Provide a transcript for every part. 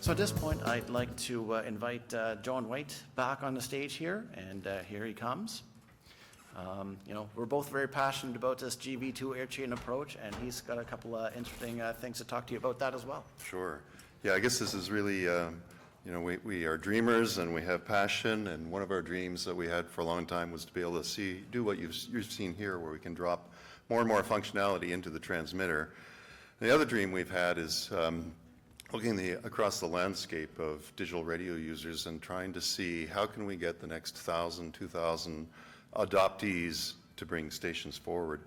So at this point, I'd like to invite John Whyte back on the stage here, and here he comes. We're both very passionate about this GV2 air chain approach, and he's got a couple of interesting things to talk to you about that as well. Sure. Yeah, I guess this is really, we are dreamers and we have passion, and one of our dreams that we had for a long time was to be able to do what you've seen here, where we can drop more and more functionality into the transmitter. The other dream we've had is looking across the landscape of digital radio users and trying to see how can we get the next 1,000, 2,000 adoptees to bring stations forward.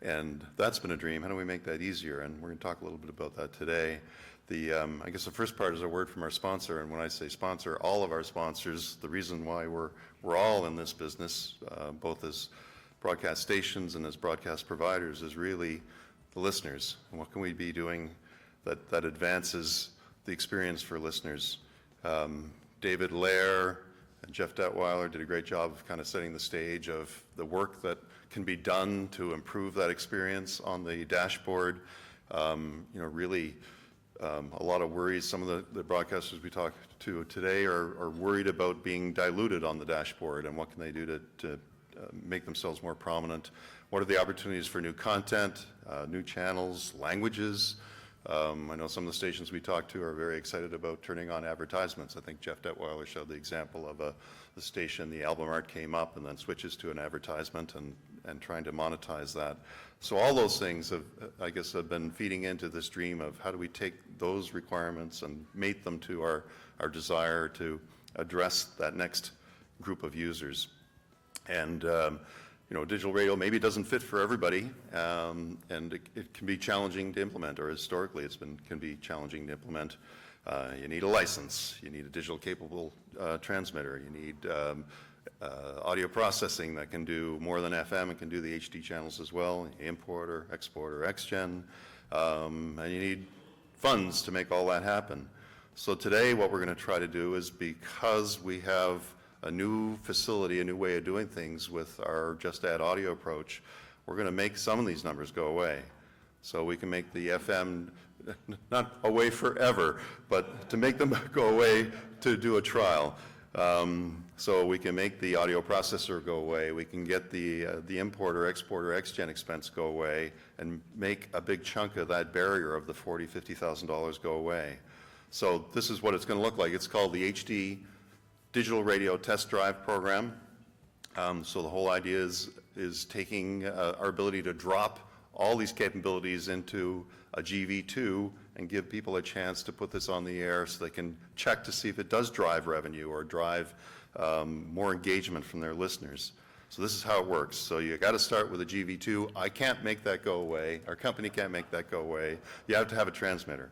And that's been a dream. How do we make that easier? And we're going to talk a little bit about that today. I guess the first part is a word from our sponsor, and when I say sponsor, all of our sponsors, the reason why we're all in this business, both as broadcast stations and as broadcast providers, is really the listeners. And what can we be doing that advances the experience for listeners? David Lair and Jeff Detweiler did a great job of kind of setting the stage of the work that can be done to improve that experience on the dashboard. Really a lot of worries. Some of the broadcasters we talked to today are worried about being diluted on the dashboard, and what can they do to make themselves more prominent. What are the opportunities for new content, new channels, languages? I know some of the stations we talked to are very excited about turning on advertisements. I think Jeff Detweiler showed the example of the station, the album art came up and then switches to an advertisement and trying to monetize that. So all those things have been feeding into this dream of how do we take those requirements and mate them to our desire to address that next group of users. And digital radio maybe doesn't fit for everybody, and it can be challenging to implement, or historically can be challenging to implement. You need a license, you need a digital capable transmitter, you need audio processing that can do more than FM, it can do the HD channels as well, importer, exporter, XGen, and you need funds to make all that happen. So today what we're going to try to do is, because we have a new facility, a new way of doing things with our Just Add Audio approach, we're going to make some of these numbers go away. So we can make the FM, not away forever, but to make them go away to do a trial. So we can make the audio processor go away, we can get the importer, exporter, XGen expense go away, and make a big chunk of that barrier of the $40,000, $50,000 go away. So this is what it's going to look like. It's called the HD Digital Radio Test Drive Program. So the whole idea is taking our ability to drop all these capabilities into a GV2 and give people a chance to put this on the air so they can check to see if it does drive revenue or drive more engagement from their listeners. So this is how it works. So you got to start with a GV2. I can't make that go away. Our company can't make that go away. You have to have a transmitter.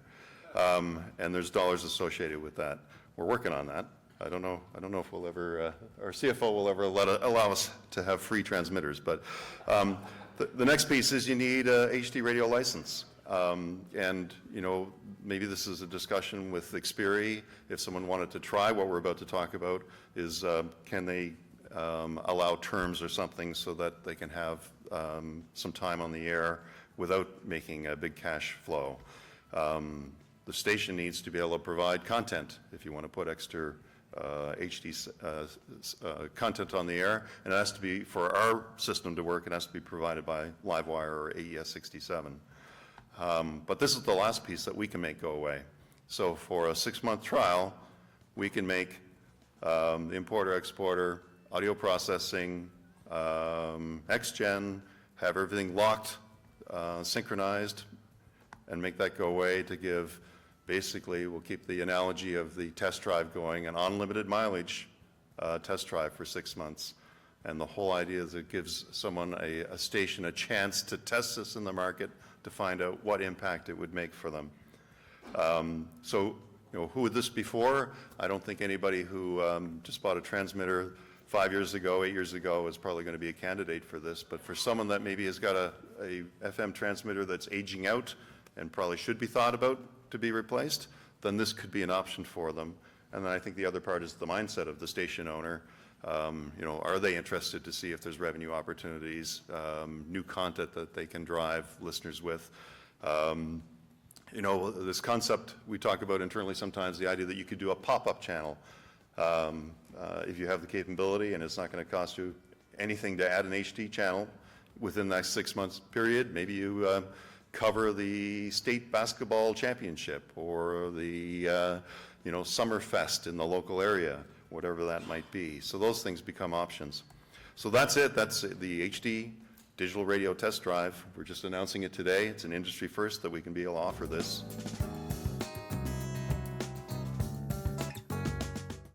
And there's dollars associated with that. We're working on that. I don't know if we'll ever, our CFO will ever allow us to have free transmitters, but the next piece is you need a HD radio license. And maybe this is a discussion with Xperi. If someone wanted to try what we're about to talk about, is can they allow terms or something so that they can have some time on the air without making a big cash flow. The station needs to be able to provide content if you want to put extra HD content on the air, and it has to be, for our system to work, it has to be provided by Livewire or AES 67. But this is the last piece that we can make go away. So for a 6-month trial, we can make the importer, exporter, audio processing, XGen, have everything locked, synchronized, and make that go away to give. Basically, we'll keep the analogy of the test drive going, an unlimited mileage test drive for 6 months. And the whole idea is it gives someone, a station, a chance to test this in the market to find out what impact it would make for them. So, who would this be for? I don't think anybody who just bought a transmitter 5 years ago, 8 years ago is probably going to be a candidate for this. But for someone that maybe has got a FM transmitter that's aging out and probably should be thought about to be replaced, then this could be an option for them. And then I think the other part is the mindset of the station owner. Are they interested to see if there's revenue opportunities, new content that they can drive listeners with? You know, this concept we talk about internally sometimes, the idea that you could do a pop-up channel if you have the capability, and it's not going to cost you anything to add an HD channel within that 6 months period. Maybe you cover the state basketball championship or the you know, summer fest in the local area, whatever that might be. So those things become options. So that's it. That's the HD digital radio test drive. We're just announcing it today. It's an industry first that we can be able to offer this.